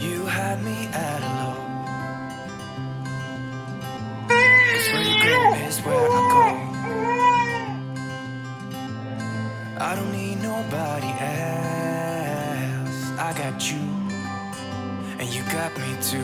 You had me at hello. 'Cause where you go is where I go. I don't need nobody else. I got you, and you got me too.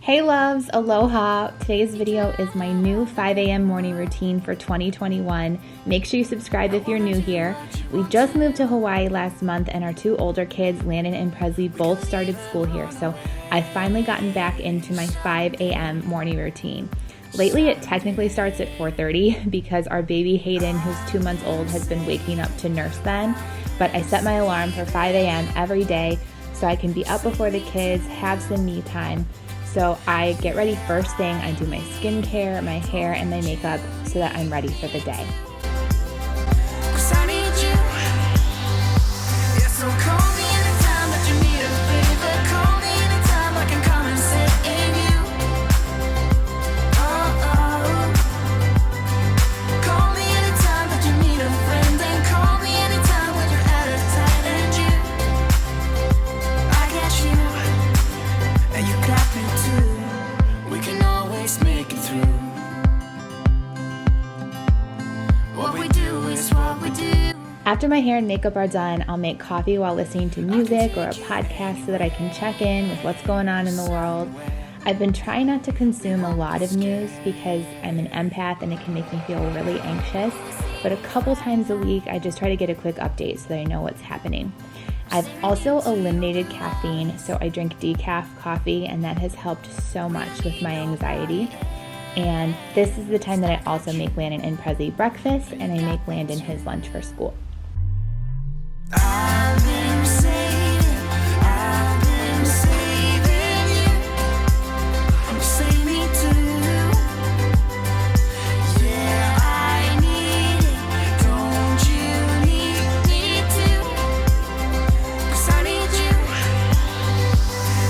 Hey loves, aloha. Today's video is my new 5 a.m. morning routine for 2021. Make sure you subscribe if you're new here. We just moved to Hawaii last month and our two older kids, Landon and Presley, both started school here. So I've finally gotten back into my 5 a.m. morning routine. Lately it technically starts at 4:30 because our baby Hayden, who's 2 months old, has been waking up to nurse then. But I set my alarm for 5 a.m. every day so I can be up before the kids, have some me time. So I get ready first thing, I do my skincare, my hair, and my makeup so that I'm ready for the day. 'Cause I need you. Yeah, so call me anytime that you need a favor. Call me anytime I can come and sit in you. Oh, oh. Call me anytime that you need a friend. And call me anytime when you're out of time. And you, I got you, and you got me too. We can always make it through. What we do is what we do. After my hair and makeup are done, I'll make coffee while listening to music or a podcast so that I can check in with what's going on in the world. I've been trying not to consume a lot of news because I'm an empath and it can make me feel really anxious, but a couple times a week I just try to get a quick update so that I know what's happening. I've also eliminated caffeine, so I drink decaf coffee, and that has helped so much with my anxiety. And this is the time that I also make Landon and Presley breakfast, and I make Landon his lunch for school. I've been saving you. You save me too. Yeah, I need it. Don't you need me too? 'Cause I need you.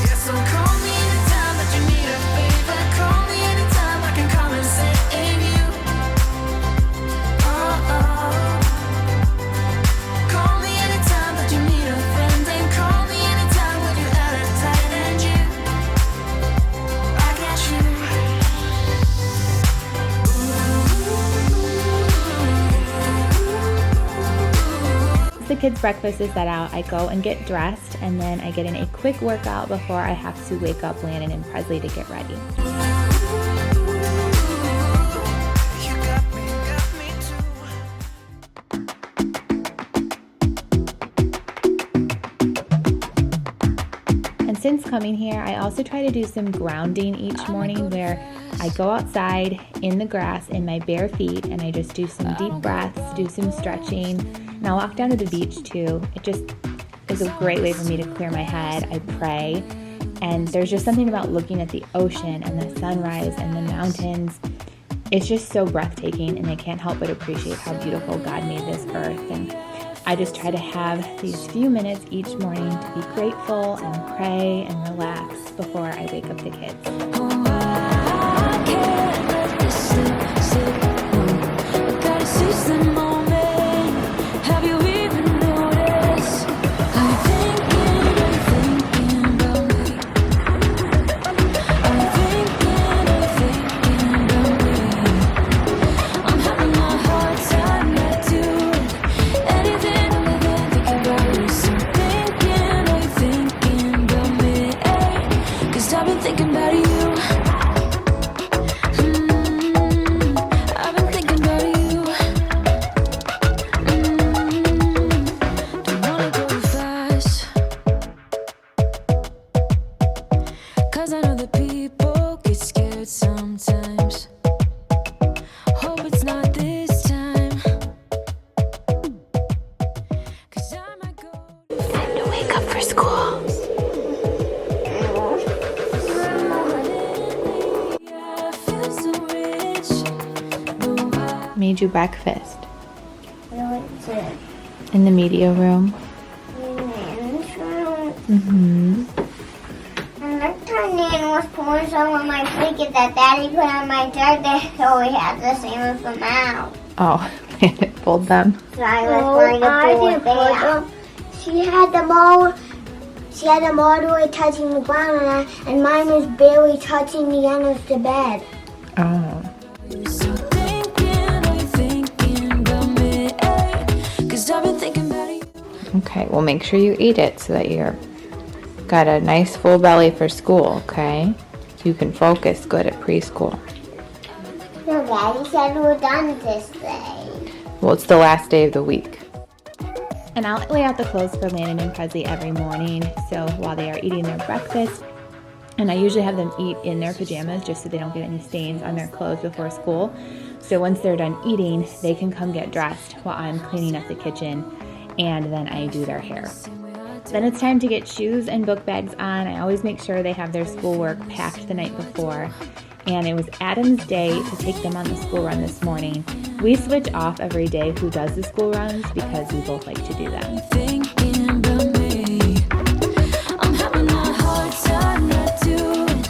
Yeah, so call me anytime that you need a favor. Call me anytime I can come and sit in you. Oh, oh. Call me anytime that you need a friend. And call me anytime when you're out of time. And you, I got you. Once the kids' breakfast is set out, I go and get dressed, and then I get in a quick workout before I have to wake up Landon and Presley to get ready. You got me too. And since coming here, I also try to do some grounding each morning where I go outside in the grass in my bare feet and I just do some deep breaths, do some stretching, and I'll walk down to the beach too. It just is a great way for me to clear my head. I pray, and there's just something about looking at the ocean and the sunrise and the mountains. It's just so breathtaking, and I can't help but appreciate how beautiful God made this earth. And I just try to have these few minutes each morning to be grateful and pray and relax before I wake up the kids. I can't let this slip. I gotta seize the moment. Have you even noticed? I'm thinking about me. I'm thinking about me. I'm having a hard time not doing anything other than thinking about you. So thinking about me. 'Cause I've been thinking about you. I've been thinking about you. Don't wanna go fast, 'cause I know that people get scared sometimes. Hope it's not this time, 'cause I might go. Time to wake up for school. I feel so rich. Made you breakfast No, it's a in the media room. man's room. Mm-hmm. And that time Nan was pouring some of my blanket that Daddy put on my jug that so we had the same as the mouth. Oh, it pulled them. So I was going to pull it out. She had them all She had them all the way touching the ground, and mine was barely touching the end of the bed. Oh. So are you thinking about me? 'Cause I've been thinking about you. Okay, well, make sure you eat it so that you're got a nice full belly for school, okay? So you can focus good at preschool. No, Daddy said we're done this day. Well, it's the last day of the week. And I'll lay out the clothes for Landon and Presley every morning. So while they are eating their breakfast, and I usually have them eat in their pajamas just so they don't get any stains on their clothes before school. So once they're done eating, they can come get dressed while I'm cleaning up the kitchen, and then I do their hair. Then it's time to get shoes and book bags on. I always make sure they have their schoolwork packed the night before. And it was Adam's day to take them on the school run this morning. We switch off every day who does the school runs because we both like to do them. Thinking about me. I'm having a hard time not doing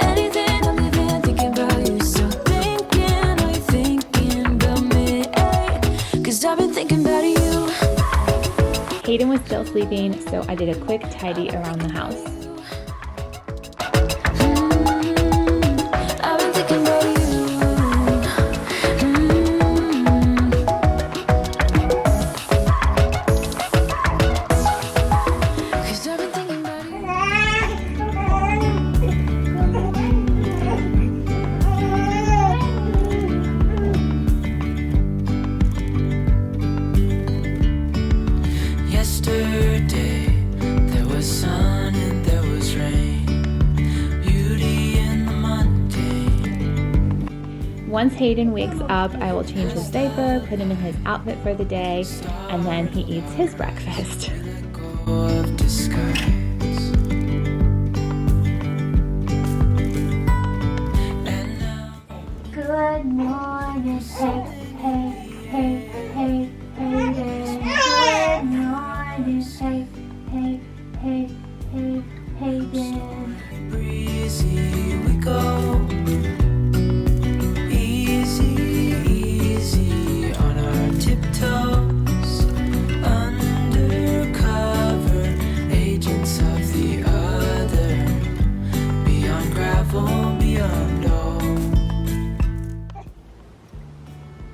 anything other than thinking about you. So are you thinking about me? 'Cause I've been thinking about you. Hayden was still sleeping, so I did a quick tidy around the house. I've been thinking about you. Cause I've been thinking about you. Yesterday there was sun and there was rain, beauty in the mundane. Once Hayden wakes up, I will change his diaper, put him in his outfit for the day, and then he eats his breakfast. Let go of disguise. And now Good morning, hey, hey, hey, hey, Hayden. Good morning, hey, hey, hey, hey, Hayden. breezy we go. Easy, easy on our tiptoes. Undercover agents of the other. Beyond gravel, beyond all.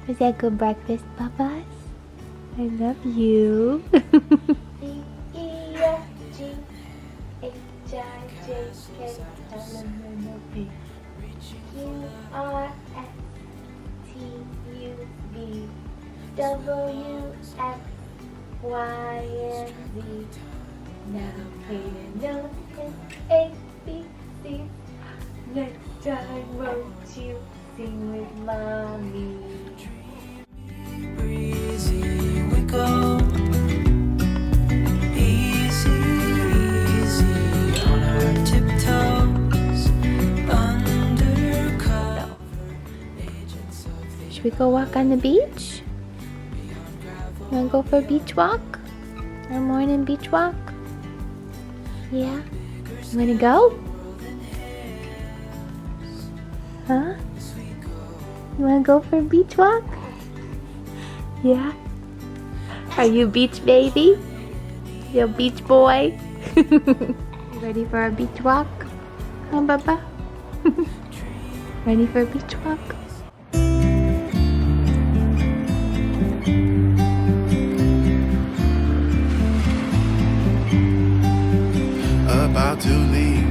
Was that good breakfast, Papas? I love you. WXYZ. Now Hayden knows his ABC. Next time, won't you sing with Mommy? Breezy we go. Easy, easy on our tiptoes. Undercover agents of the Should we go walk on the beach? You wanna go for a beach walk? A morning beach walk? Yeah? You wanna go? Huh? You wanna go for a beach walk? Yeah? Are you beach baby? You a beach boy? You ready for a beach walk? Huh, Baba? Ready for a beach walk? About to leave,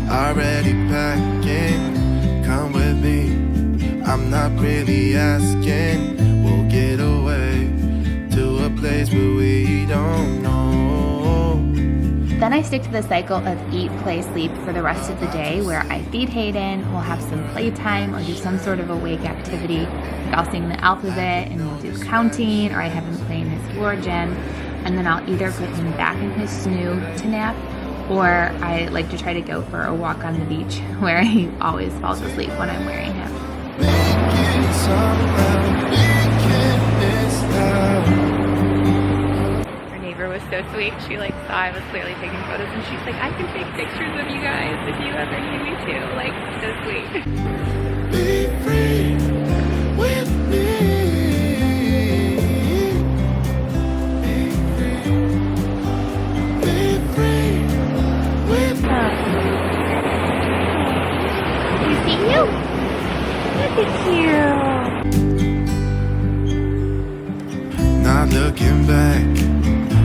already packing. Come with me, I'm not really asking. We'll get away to a place where we don't know. Then I stick to the cycle of eat, play, sleep for the rest of the day, where I feed Hayden, we'll have some playtime or do some sort of awake activity. Like I'll sing the alphabet and we'll do counting, or I have him play in his floor gym, and then I'll either put him back in his snoo to nap, or I like to try to go for a walk on the beach where he always falls asleep when I'm wearing him. Making somehow, making this now. Our neighbor was so sweet. She saw I was clearly taking photos, and she's like, I can take pictures of you guys if you ever need me to. So sweet. Be free with me. Be free. Be free. you. Look at you. Not looking back,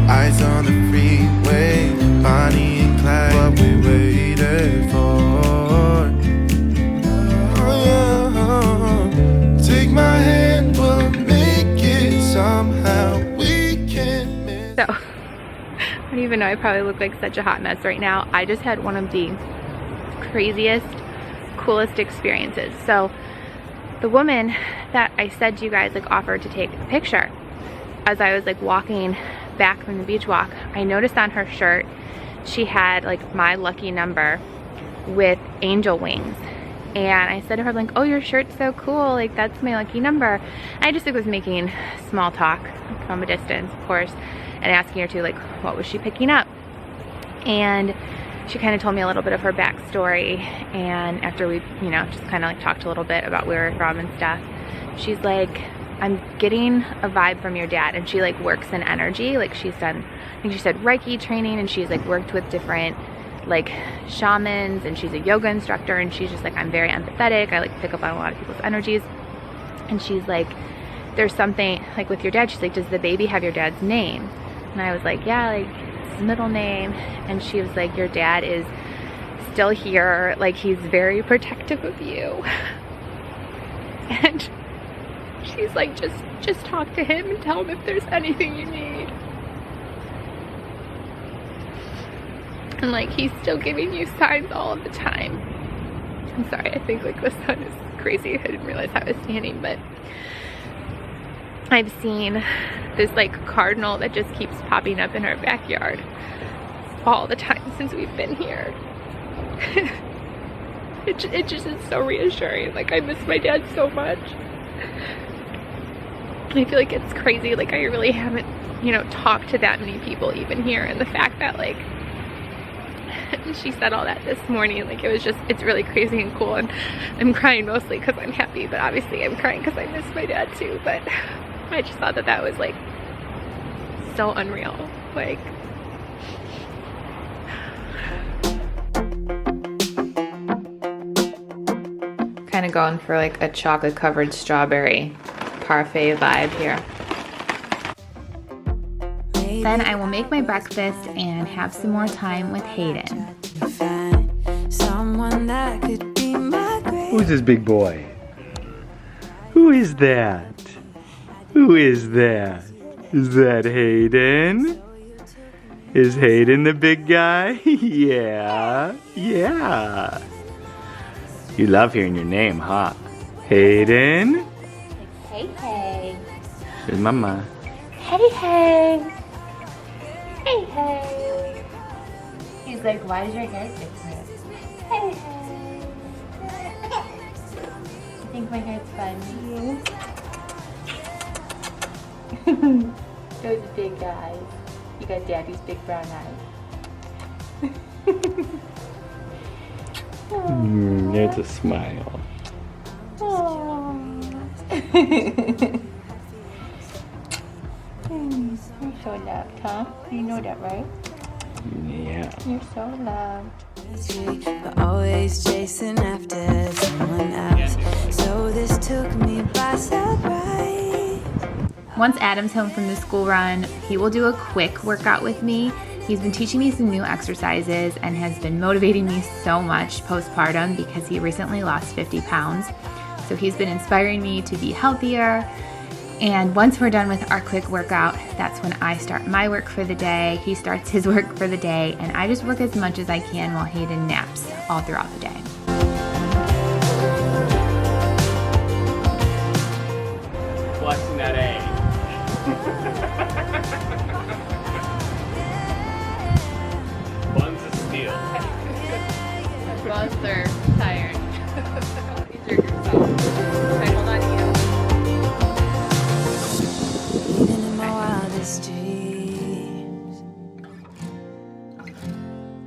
eyes on the freeway, Bonnie and Clyde, what we waited for. Oh, yeah. Take my hand, we'll make it somehow. We can miss. So, I don't even know, I probably look like such a hot mess right now. I just had one of the craziest, coolest experiences. So, the woman that I said to you guys like offered to take a picture, as I was like walking back from the beach walk, I noticed on her shirt she had like my lucky number with angel wings. And I said to her like, oh, your shirt's so cool, like that's my lucky number. I just like was making small talk from a distance, of course, and asking her to like what was she picking up. And she kind of told me a little bit of her backstory, and after we, you know, just kind of like talked a little bit about where we're from and stuff, she's like, I'm getting a vibe from your dad. And she like works in energy, like she's done, I think she said Reiki training, and she's like worked with different like shamans, and she's a yoga instructor, and she's just like, I'm very empathetic, I like pick up on a lot of people's energies. And she's like, there's something like with your dad, she's like, does the baby have your dad's name? And I was like, yeah, like his middle name. And she was like, your dad is still here, like he's very protective of you. And she's like, just talk to him and tell him if there's anything you need. And like, he's still giving you signs all of the time. I'm sorry, I think like the sun is crazy. I didn't realize I was standing, but I've seen this like cardinal that just keeps popping up in our backyard all the time since we've been here. It just is so reassuring. Like, I miss my dad so much. I feel like it's crazy, like I really haven't, you know, talked to that many people even here, and the fact that like she said all that this morning, like it was just, it's really crazy and cool. And I'm crying mostly because I'm happy, but obviously I'm crying because I miss my dad too. But I just thought that that was like so unreal. Like, kind of going for like a chocolate covered strawberry parfait vibe here. Then I will make my breakfast and have some more time with Hayden. Who's this big boy? Who is that? Who is that? Is that Hayden? Is Hayden the big guy? Yeah, yeah. You love hearing your name, huh? Hayden? Hey, hey. Here's Mama. Hey, hey. Hey, hey. He's like, why is your hair different? Hey, hey. I think my hair's funny. Those are big eyes. You got Daddy's big brown eyes. There's a smile. You're so loved, huh? You know that, right? Yeah. You're so loved. But always chasing after someone else. So this took me by surprise. Once Adam's home from the school run, he will do a quick workout with me. He's been teaching me some new exercises and has been motivating me so much postpartum because he recently lost 50 pounds. So he's been inspiring me to be healthier. And once we're done with our quick workout, that's when I start my work for the day. He starts his work for the day, and I just work as much as I can while Hayden naps all throughout the day. Flexing that A. Buns of steel. Both are tired. These are yourself. Okay, hold on to you. Even in my wildest dreams.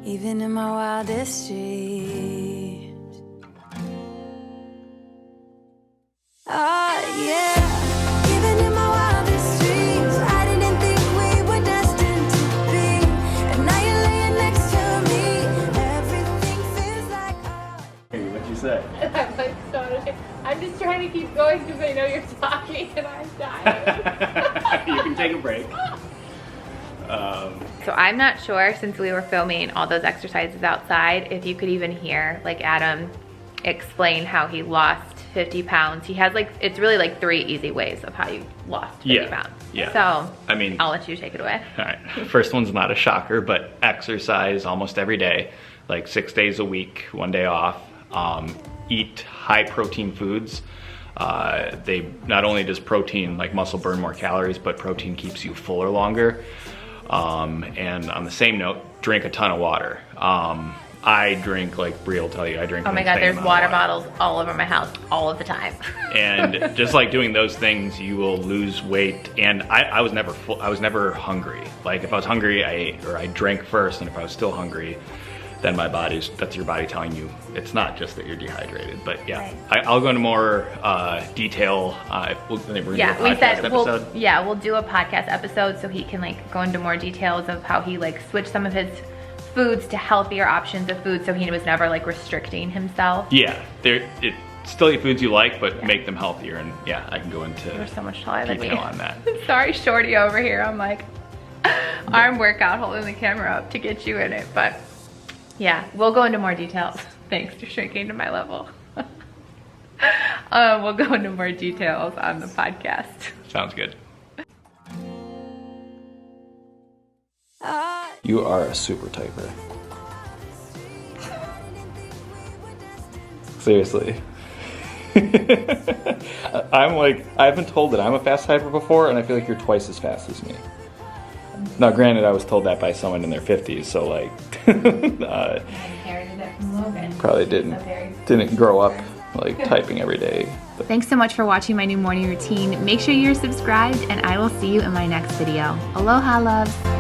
Even in my wildest dreams. I'm just trying to keep going because I know you're talking and I'm dying. You can take a break. So I'm not sure, since we were filming all those exercises outside, if you could even hear like Adam explain how he lost 50 pounds. He has like, it's really like 3 easy ways of how you lost 50 pounds. Yeah. So I mean, I'll let you take it away. all right. First one's not a shocker, but exercise almost every day, like 6 days a week, 1 day off. Eat high protein foods. They not only does protein like muscle burn more calories, but protein keeps you fuller longer. And on the same note, drink a ton of water. I drink, like Brie will tell you, I drink. Oh my God, there's water bottles all over my house all of the time. And just like doing those things, you will lose weight. And I was never full, I was never hungry. Like if I was hungry, I ate, or I drank first, and if I was still hungry, then that's your body telling you it's not just that you're dehydrated. But yeah, Right. I'll go into more detail. We're gonna do a podcast episode. we'll do a podcast episode so he can like go into more details of how he like switched some of his foods to healthier options of food, so he was never like restricting himself. Yeah, still eat foods you like, but make them healthier. And yeah, I can go into You're so much taller than me. detail on that. Sorry, Shorty over here. I'm like arm workout holding the camera up to get you in it, but yeah, we'll go into more details. Thanks for shrinking to my level. We'll go into more details on the podcast. Sounds good. I You are a super typer. Seriously. I've been told that I'm a fast typer before, and I feel like you're twice as fast as me. Now, granted, I was told that by someone in their 50s, so like, probably didn't grow up like typing every day. Thanks so much for watching my new morning routine. Make sure you're subscribed, and I will see you in my next video. Aloha, loves.